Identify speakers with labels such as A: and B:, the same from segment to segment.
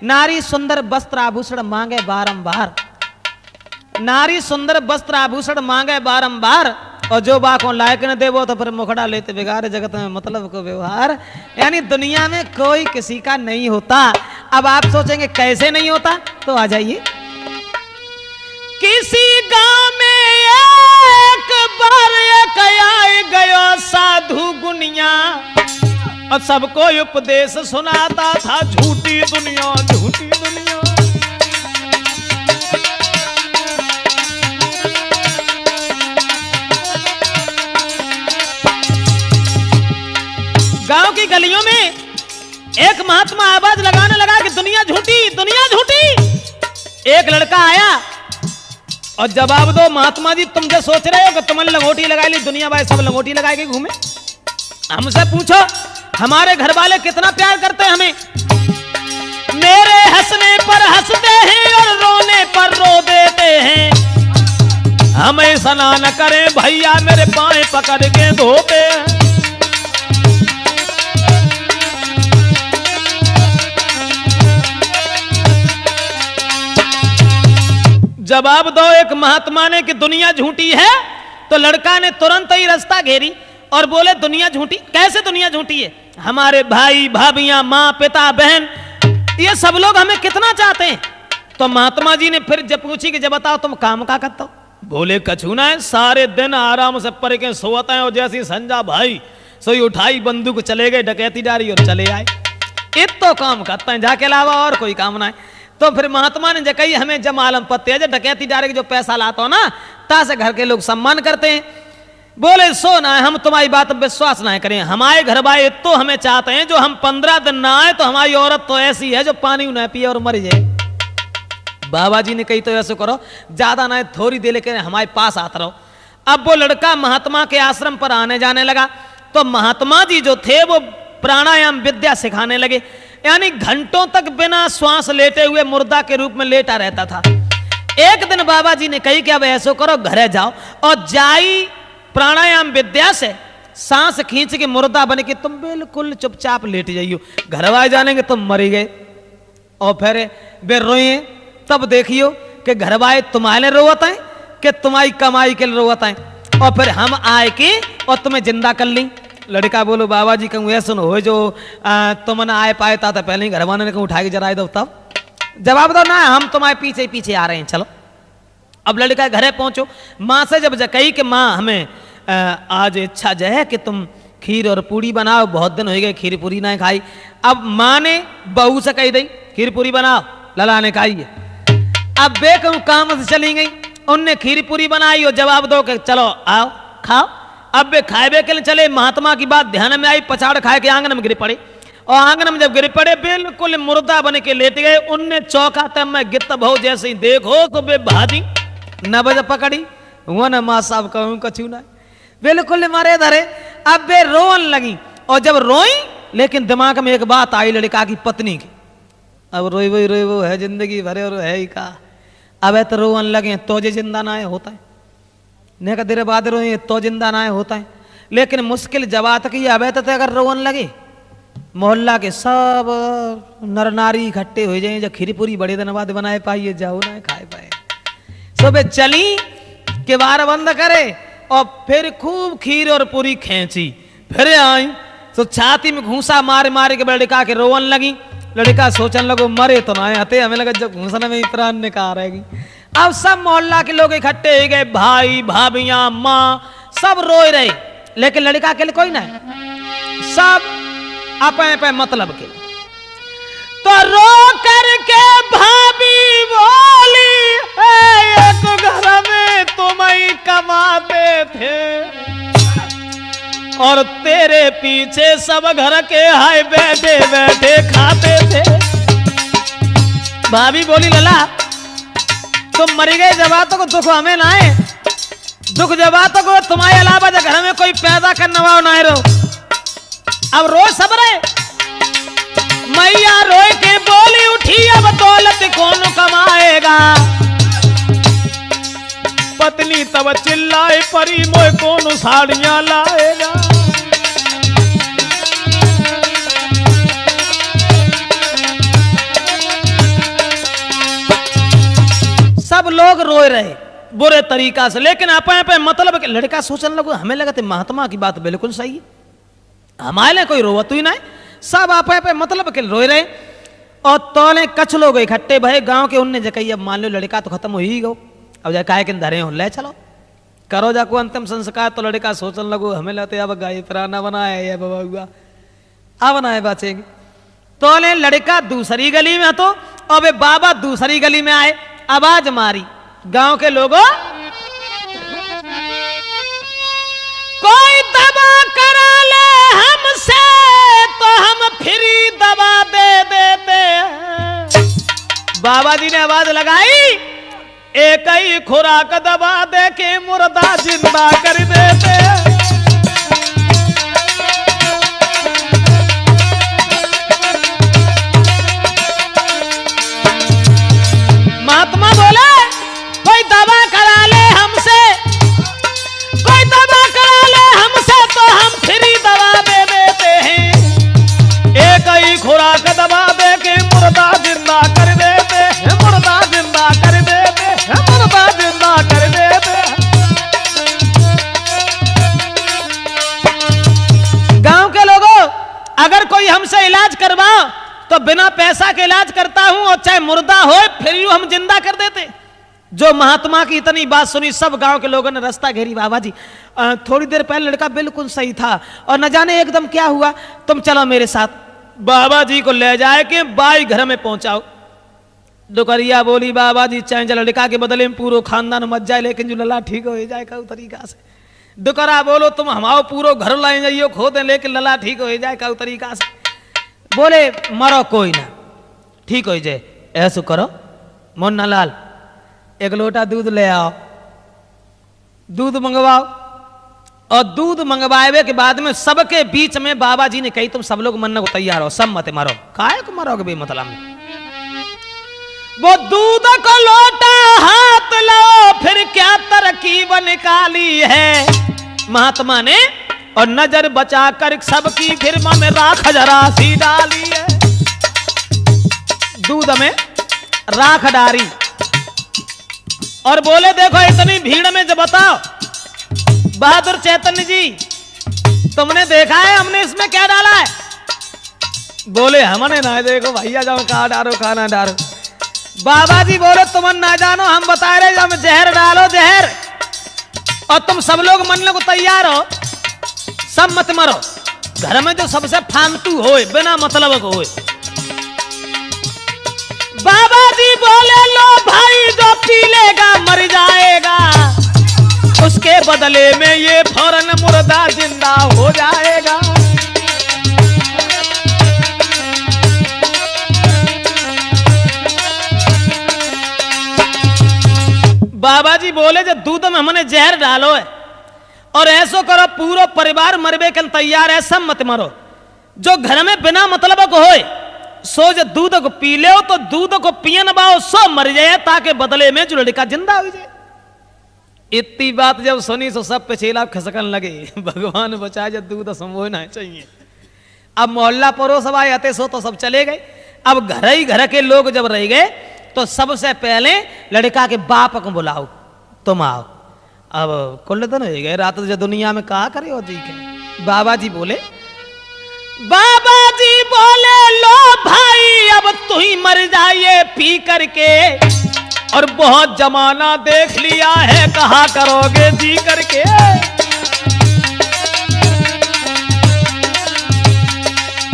A: नारी सुंदर वस्त्र आभूषण मांगे बारंबार, नारी सुंदर वस्त्र आभूषण मांगे बारंबार, और जो बाकों लायक न देवो तो फिर मुखड़ा लेते बिगाड़े जगत में मतलब को व्यवहार। यानी दुनिया में कोई किसी का नहीं होता। अब आप सोचेंगे कैसे नहीं होता, तो आ जाइए। किसी गांव में एक बार एक आए गयो साधु गुनिया, और सबको उपदेश सुनाता था झूठी दुनिया, झूठी दुनिया। गांव की गलियों में एक महात्मा आवाज लगाने लगा कि दुनिया झूठी, दुनिया झूठी। एक लड़का आया और जवाब दो, महात्मा जी तुम जो सोच रहे हो कि तुमने लंगोटी लगाई ली, दुनिया भाई सब लंगोटी लगाए के घूमे। हमसे पूछो हमारे घर वाले कितना प्यार करते हैं हमें। मेरे हंसने पर हंसते हैं और रोने पर रो देते हैं। हमें सना न करें भैया मेरे पाए पकड़ के धोते हैं। जवाब दो एक महात्मा ने कि दुनिया झूठी है, तो लड़का ने तुरंत ही रास्ता घेरी और बोले दुनिया झूठी कैसे, दुनिया झूठी है। हमारे भाई भाभियां, माँ पिता बहन, ये सब लोग हमें कितना चाहते हैं। तो महात्मा जी ने फिर जब पूछी कि जब बताओ तुम काम का करते हो। बोले कछु ना है, सारे दिन आराम से पढ़ के सोते हैं और जैसी संजा भाई सोई उठाई बंदूक चले गए डकैती डारी और चले आए। इतो काम करते हैं, जाके अलावा और कोई काम ना है। तो फिर महात्मा ने कही हमें जब मालूम पत्ते है, जब डकैती डारे जो पैसा लाता हो ना, तासे घर के लोग सम्मान करते हैं। बोले सो ना हम तुम्हारी बात पर विश्वास ना करें। हमारे घर भाई तो हमें चाहते हैं, जो हम 15 दिन ना आए तो हमारी औरत तो ऐसी है जो पानी न पिए और मर जाए। बाबा जी ने कही तो ऐसे करो, ज्यादा ना थोड़ी देर लेकर हमारे पास आता रहो। अब वो लड़का महात्मा के आश्रम पर आने जाने लगा, तो महात्मा जी जो थे वो प्राणायाम विद्या सिखाने लगे। यानी घंटों तक बिना श्वास लेटे हुए मुर्दा के रूप में लेटा रहता था। एक दिन बाबा जी ने कही कि अब ऐसो करो घरे जाओ और जाई प्राणायाम विद्या से सांस खींच के मुर्दा बन के तुम बिल्कुल चुपचाप लेट जाइयो, घरवाए जानेंगे तुम मरी गए। और फिर वे रोए, तब देखियो कि घरवाए तुम्हारे रोवत हैं कि तुम्हारी कमाई के लिए रोवत हैं, और फिर हम आए के और तुम्हें जिंदा कर ली। लड़का बोलो बाबा जी कहूँ ऐसा हो जो तुम न आए पाए था, पहले ही घरवाने ने कहूँ उठा के जरा दो। तब जवाब दो ना हम तुम्हारे पीछे पीछे आ रहे हैं, चलो। अब लड़का घरे पहुंचो, माँ से जब कही कि माँ हमें आज इच्छा जो है कि तुम खीर और पूड़ी बनाओ, बहुत दिन हो गए खीर पूड़ी ना खाई। अब माँ ने बहू से कही दी खीर पूड़ी बनाओ, लला ने खाई है। अब बे कहूँ काम से चली गई, उनने खीर पूड़ी बनाई और जवाब दो कि चलो आओ खाओ। अब वे खाए के लिए चले, महात्मा की बात ध्यान में आई, पछाड़ खाए के आंगन में गिर पड़े, और आंगन में जब गिर पड़े बिल्कुल मुर्दा बन के लेट गए। उनने चौका तब मैं गित भाव जैसे ही देखो तो वे भाजी न बज पकड़ी वो न माँ साहब कहूँ कछू ना, बिल्कुल मारे धरे। अब वे रोन लगी, और जब रोई लेकिन दिमाग में एक बात आई लड़का की पत्नी की। अब रोई वो है जिंदगी भरे और है ही का। अब तो रोवन लगे तो जे जिंदा ना होता है, ने का देर बाद रोए तो जिंदा ना होता है। लेकिन मुश्किल जवाब की अब तो अगर रोवन लगे मोहल्ला के सब नर नारी इकट्ठे हो जाए, जब खीर पूरी बड़े दिन बाद बनाए पाइए जाओ ना खाए पाए। सुबह चली के बार बंद करे और फिर खूब खीर और पूरी खींची, फिर आई तो छाती में घूसा मारे मारे के लड़का के रोवन लगी। लड़का सोचने लगो मरे तो ना आते, हमें लगा जब घूसने में ही प्राण निकाल रहेगी। अब सब मोहल्ला के लोग इकट्ठे हो गए, भाई भाभियां माँ सब रोए रहे, लेकिन लड़का के लिए कोई ना है, सब अपने पे मतलब के। तो रो करके भाभी बोली एक घर में तुम ही कमाते थे और तेरे पीछे सब घर के हाय बैठे बैठे खाते थे। भाभी बोली लला तुम मरी गए जवातों को दुख हमें ना है, दुख जवातों को तुम्हारे अलावा घर में कोई पैदा करने वाला ना रहो। अब रोज सब रहे, मैया रोए के बोली उठी अब दौलत कौन कमाएगा। पत्नी तब चिल्लाए परी मोए कौन साड़ियां लाएगा। रोए रहे बुरे तरीका से, लेकिन अपने पे मतलब कि लड़का सोचने लगो, हमें लगा थे महात्मा की बात बिल्कुल सही है, हमारे कोई रोवत ही ना है, सब अपने पे मतलब के रोए रहे। और तोले कछ लोग इकट्ठे भय गांव के, उनने जकई अब मान लो लड़का तो खत्म हो ही गो, अब जा काहे के धरे हो, ले चलो करो जाको अंतिम संस्कार। तो लड़का सोचने लगो, हमें लगते अब गाय पुराना बनाया है बाबा हुआ, अब बनाए बचेंगे। तो ले लड़का दूसरी गली में, तो अब बाबा दूसरी गली में आए, आवाज मारी गांव के लोगों, कोई दवा करा ले हमसे तो हम फ्री दवा दे देते हैं। बाबा जी ने आवाज लगाई, एक ही खुराक दवा दे के मुर्दा जिंदा कर देते हैं। महात्मा बोले, कोई दवा करा ले हमसे, कोई दवा करा ले हमसे तो हम फ्री दवा दे देते हैं। एक ही खुराक दवा दे के मुर्दा जिंदा कर देते हैं, मुर्दा जिंदा कर देते हैं, मुर्दा जिंदा कर देते हैं। गांव के लोगों, अगर कोई हमसे इलाज करवाओ तो बिना पैसा के इलाज करता हूं, और चाहे मुर्दा हो फिर यूं हम जिंदा कर देते। जो महात्मा की इतनी बात सुनी, सब गांव के लोगों ने रास्ता घेरी। बाबा जी थोड़ी देर पहले लड़का बिल्कुल सही था और न जाने एकदम क्या हुआ, तुम चलो मेरे साथ। बाबा जी को ले जाए के बाई घर में पहुंचाओ। दुकरिया बोली, बाबा जी चाहे लड़का के बदले में पूरा खानदान मच जाए, लेकिन जो लला ठीक हो जाए का तरीका से। दुकरा बोलो, तुम हमारो पूरा घर लाए जाइयो खो दे, लेकिन लला ठीक हो जाए का तरीका से। बोले मरो कोई ना, ठीक हो जाए, ऐसा करो मुन्ना लाल एक लोटा दूध ले आओ, दूध मंगवाओ। और दूध मंगवाए के बाद में सबके बीच में बाबा जी ने कही, तुम सब लोग मरने को तैयार हो, सब मत मारो। काहे को मरोगे बेमतलब में? वो दूध को लोटा हाथ लो, फिर क्या तरकीब निकाली है महात्मा ने, और नजर बचा कर सबकी फिर में राख जरा सी डाली है। दूध में राख डारी और बोले, देखो इतनी भीड़ में जब बताओ बहादुर चैतन्य जी, तुमने देखा है हमने इसमें क्या डाला है? बोले हमने ना देखो भैया, जाओ कहा डालो खाना डालो। बाबा जी बोले, तुम ना जानो, हम बता रहे हम जहर डालो जहर, और तुम सब लोग मरने को तैयार हो, सब मत मरो। घर में जो सबसे फालतू होए, बिना मतलब को होए। बाबा जी बोले, लो भाई जो पी लेगा मर जाएगा, उसके बदले में ये फौरन मुर्दा जिंदा हो जाएगा। बाबा जी बोले, जो दूध में हमने जहर डालो है, और ऐसो करो पूरा परिवार मरबे के तैयार है, सब मत मरो। जो घर में बिना मतलब को होए, सो जो दूध को पी ले, तो दूध को पियन बाओ सो मर जाए, ताकि बदले में जो लड़का जिंदा हो जाए। इतनी बात जब सुनी तो सब पे चेला खसकन लगे, भगवान बचाए, जब दूध संभोना चाहिए। अब मोहल्ला पड़ोस आए आते सो तो सब चले गए। अब घर ही घर के लोग जब रह गए, तो सबसे पहले लड़का के बाप को बुलाओ, तुम आओ। अब कुल दिन हो गए, रात जो दुनिया में कहा करे हो जी के। बाबा जी बोले, लो भाई अब तू ही मर जाइए पी करके, और बहुत जमाना देख लिया है, कहा करोगे जी करके।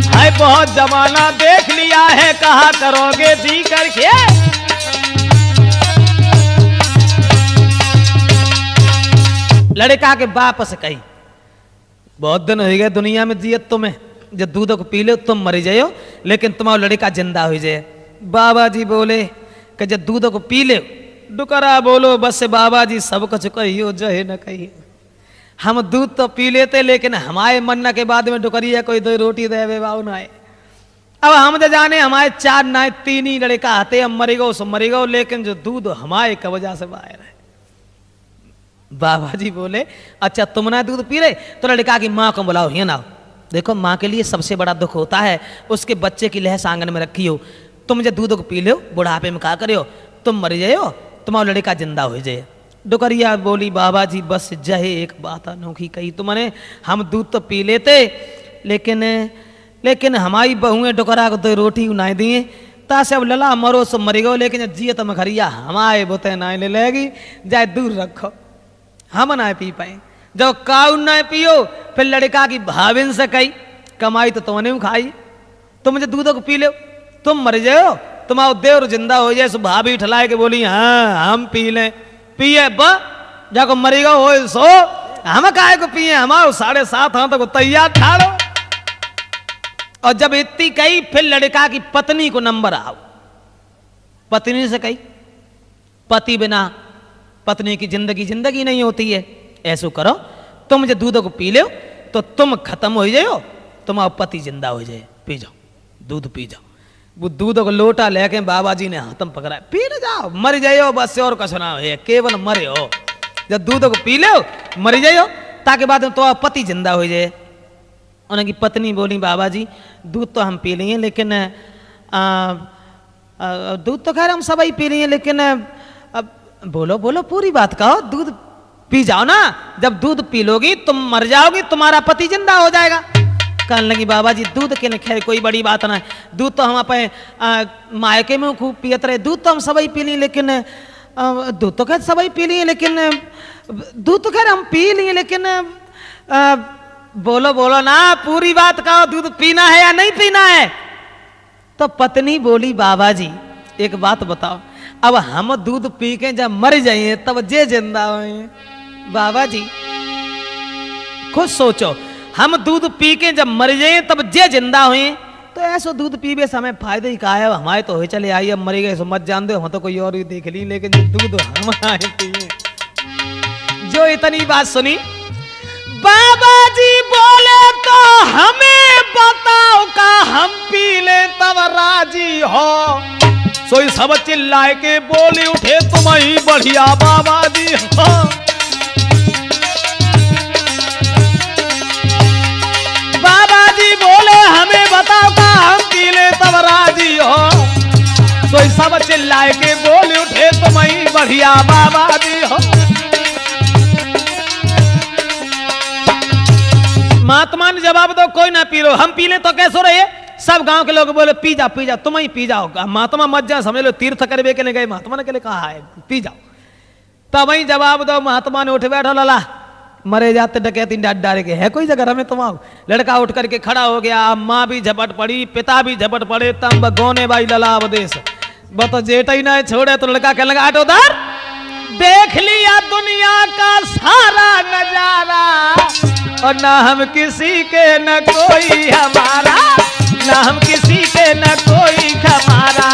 A: हाय बहुत जमाना देख लिया है, कहा करोगे जी करके। लड़का के बाप से कही, बहुत दिन हो गए दुनिया में जियत तुम्हें, जब दूध को पी लो तुम मर जाओ, लेकिन तुम्हारा लड़का जिंदा हो जाए। बाबा जी बोले कि जब दूध को पी ले। डुकरा बोलो, बस बाबा जी सब कुछ कहियो, जो है न कहियो। हम दूध तो पी लेते, लेकिन हमारे मरने के बाद में डुकरिया कोई दो रोटी दे बाबू ना। अब हम जो जाने हमारे चार ना तीन ही लड़का आते, हम मरी गो सो मरी गो, लेकिन जो दूध हमारे की वजह से बाहर है। बाबा जी बोले, अच्छा तुम ना दूध पी रहे, तो लड़का की माँ को बुलाओ, ये ना। देखो माँ के लिए सबसे बड़ा दुख होता है, उसके बच्चे की लहस आंगन में रखी हो। तुम जब दूध को पी लो, बुढ़ापे में कहा करो तुम मर जाओ, तुम्हारा लड़का जिंदा हो जाए। डुकरिया बोली बाबा जी बस जहे एक बात अनोखी कही तुमने, हम दूध तो पी लेते लेकिन हमारी बहुएं डुकरा को तो रोटी उनाई दिए तासे अब लला मरो सो मरी गो, लेकिन जिये तो मखरिया हमारे बोते ना ले लेगी, जाए दूर रखो हम ना पी पाए। जब काउ ना पियो फिर लड़का की भाविन से कही कमाई तो तुमने खाई, तुम मुझे दूध को पी लो तुम मर जाओ, तुम्हारा देवर जिंदा हो जाए। सो भाभी ठलाए के बोली हाँ हम पी लें, पिए ब जाको मरेगा हो सो हम काहे को पिए, हमारे 7.5 हाथ को तैयार ठाड़ो। और जब इतनी कही फिर लड़का की पत्नी को नंबर आओ, पत्नी से कही पति बिना पत्नी की जिंदगी नहीं होती है, ऐसो करो तुम मुझे दूध को पी लो तो तुम खत्म हो जाओ, तुम्हारा पति जिंदा हो जाए, पी जाओ दूध पी जाओ। वो दूध को लोटा लेके बाबा जी ने हाथम पकड़ा, पी न जाओ मर जाओ बस और कुछ ना है, केवल मरे हो। जब दूध को पी लो मर जाओ ताकि बाद में तो पति जिंदा हो जाए। उनकी पत्नी बोली बाबा जी दूध तो हम पी लिए लेकिन दूध तो खैर हम सब ही पी लिए लेकिन अब बोलो बोलो पूरी बात कहो, दूध पी जाओ ना, जब दूध पी लोगी तुम मर जाओगी, तुम्हारा पति जिंदा हो जाएगा। कहने लगी बाबा जी दूध के खैर कोई बड़ी बात ना है, दूध तो हम अपने मायके में खूब पियत रहे, दूध तो हम सब ही पी लिए लेकिन दूध तो खैर सब ही पी लिए लेकिन दूध तो खैर हम पी लिए लेकिन बोलो बोलो ना पूरी बात कहो, दूध पीना है या नहीं पीना है। तो पत्नी बोली बाबा जी एक बात बताओ, अब हम दूध पी के जब मर जाइए तब जे जिंदा हुए। बाबा जी खुद सोचो, हम दूध पी के जब मर जाइए तब जे जिंदा हुए, तो ऐसो दूध पीबे समय फायदे ही कहा है, हमारे तो हो चले आई अब मरी गए सो मत जान दो, हम तो कोई और ही देख ली, लेकिन दूध हम आए पिए। जो इतनी बात सुनी बाबा जी बोले तो हमें बताओ का हम पी ले तब राजी हो। सोई सब चिल्लाए के बोले उठे तुम ही बढ़िया बाबा जी हो। बाबा जी बोले हमें बताओ का हम पी ले तब राजी हो। सोई सब चिल्लाए के बोले उठे तुम ही बढ़िया बाबा जी हो। महात्मा ने जवाब दो कोई ना पी लो, हम पी ले तो कैसे रहे। सब गांव के लोग बोले पी जाओ तुम ही पी जाओ, महात्मा मत जा समझ लो तीर्थ करवे के लिए गए, महात्मा ने के लिए कहा है पी जाओ। तब वही जवाब दो, महात्मा ने उठ बैठो लला मरे जाते डकैती डारे के है कोई जगह हमें तुम आओ। लड़का उठ करके खड़ा हो गया, माँ भी झपट पड़ी पिता भी झपट पड़े, तम गोने भाई लला अवदेश बतो जेठ ही ना छोड़े। तो लड़का कहने लगा आटो दार देख लिया दुनिया का सारा नजारा, और ना हम किसी के न कोई हमारा, ना हम किसी के न कोई हमारा।